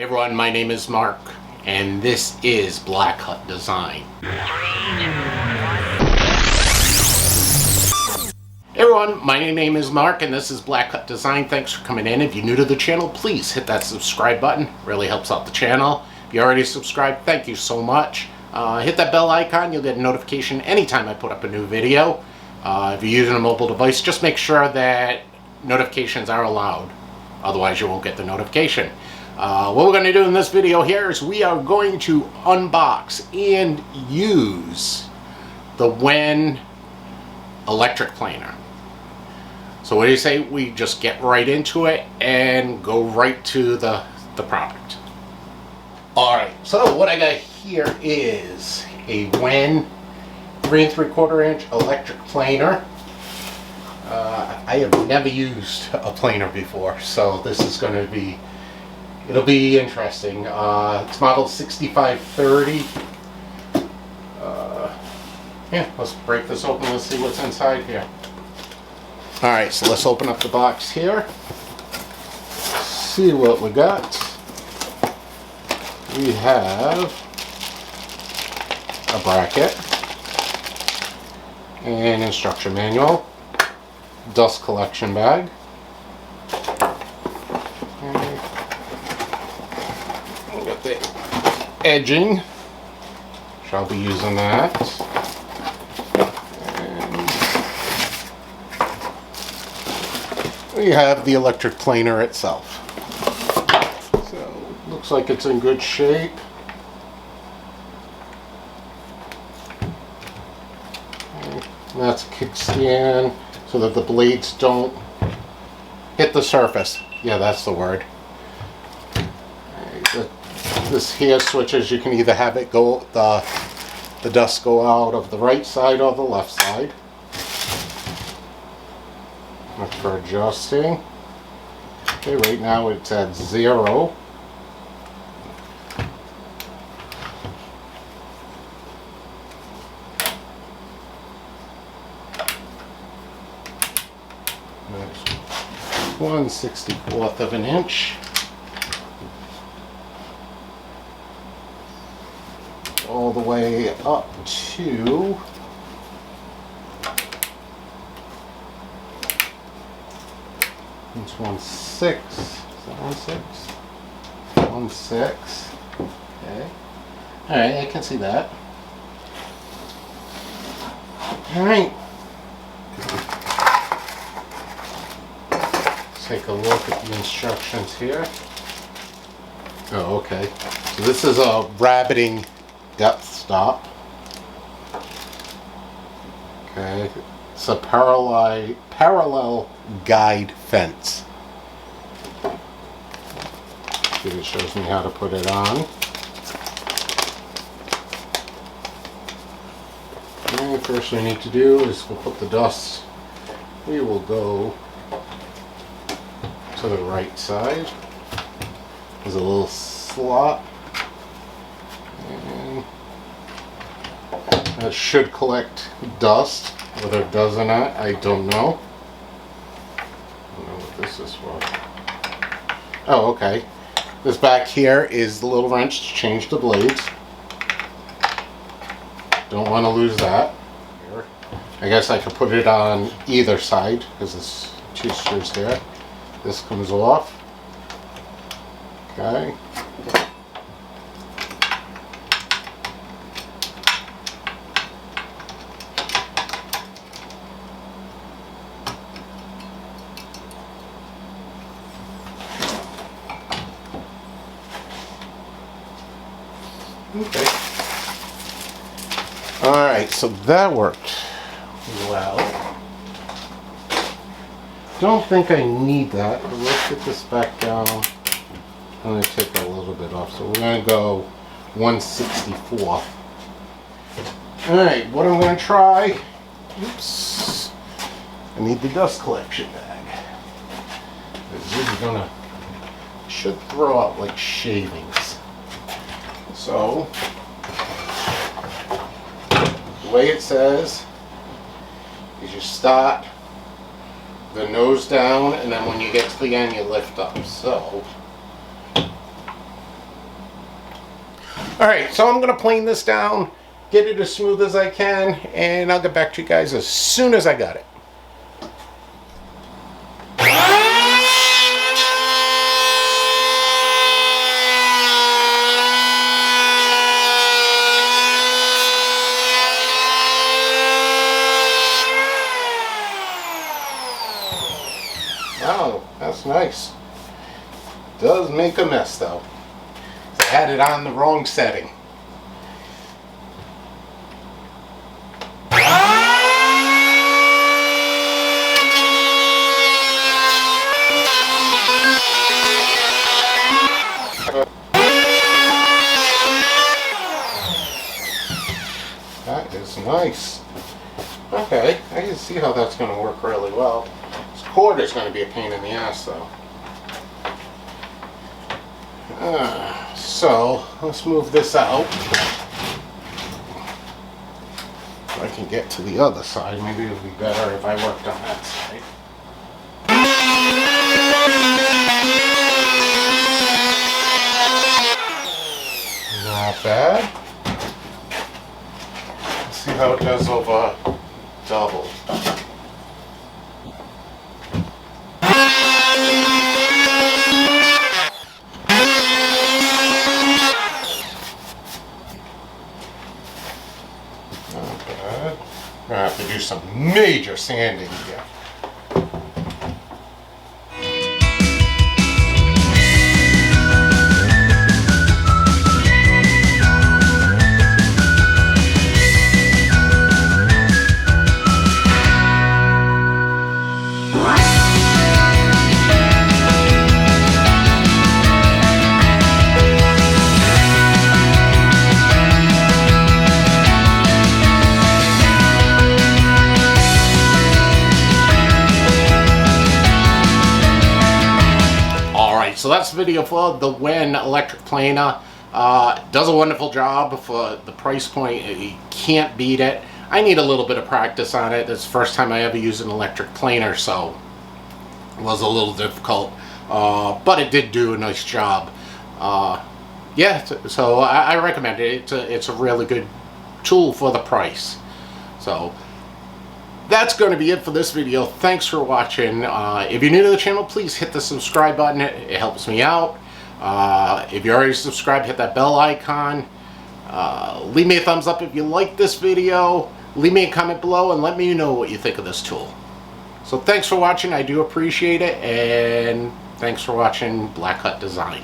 Hey everyone, my name is Mark, and this is Black Hut Design. Hey everyone, my name is Mark, and this is Black Hut Design. Thanks for coming in. If you're new to the channel, please hit that subscribe button. Really helps out the channel. If you already subscribed, thank you so much. Hit that bell icon. You'll get a notification anytime I put up a new video. If you're using a mobile device, just make sure that notifications are allowed. Otherwise, you won't get the notification. What we're going to do in this video here is we are going to unbox and use the Wen electric planer. So what do you say we just get right into it and go right to the product? Alright, so what I got here is a Wen 3 3/4 inch electric planer. I have never used a planer before, so this is going to be, it'll be interesting. It's model 6530. Yeah, let's break this open. Let's see what's inside here. Alright, so let's open up the box here. See what we got. We have a bracket, an instruction manual, dust collection bag, we got the edging, shall be using that, and we have the electric planer itself. So looks like it's in good shape. And that's a kickstand so that the blades don't hit the surface. Yeah, that's the word. This here switches, you can either have it go, the dust go out of the right side or the left side. That's for adjusting. Okay, right now it's at 0. That's 1/64 of an inch. All the way up to it's 1/6. Is that 1/6? 1/6. Okay. Alright, I can see that. Alright. Let's take a look at the instructions here. Oh, okay. So this is a rabbiting depth stop. Okay, it's a parallel guide fence. It shows me how to put it on. And first we need to do is we'll put the dust. We will go to the right side. There's a little slot. That should collect dust. Whether it does or not, I don't know. I don't know what this is for. Oh, okay. This back here is the little wrench to change the blades. Don't want to lose that. I guess I could put it on either side because there's 2 screws here. This comes off. Okay. Okay. Alright, so that worked well. Don't think I need that, but let's get this back down. I'm going to take a little bit off, so we're going to go 1/64. Alright, what I'm going to try, oops, I need the dust collection bag. This is going to, should throw out like shavings. So, the way it says is you start the nose down, and then when you get to the end you lift up. So Alright, so I'm going to plane this down, get it as smooth as I can, and I'll get back to you guys as soon as I got it. Oh, that's nice. Does make a mess though. I had it on the wrong setting. That is nice. Okay, I can see how that's going to work really well. This cord is going to be a pain in the ass though. So, let's move this out. If I can get to the other side, maybe it would be better if I worked on that side. Not bad. Let's see how it does over double. Not bad. I'm gonna have to do some major sanding here. So that's the video for the Wen electric planer. Does a wonderful job for the price point. You can't beat it. I need a little bit of practice on it. It's the first time I ever used an electric planer, so it was a little difficult. But it did do a nice job. Yeah, so I recommend it. It's a really good tool for the price. So that's going to be it for this video. Thanks for watching. If you're new to the channel, please hit the subscribe button. It helps me out. If you're already subscribed, hit that bell icon. Leave me a thumbs up if you like this video. Leave me a comment below and let me know what you think of this tool. So thanks for watching. I do appreciate it. And thanks for watching Black Hut Design.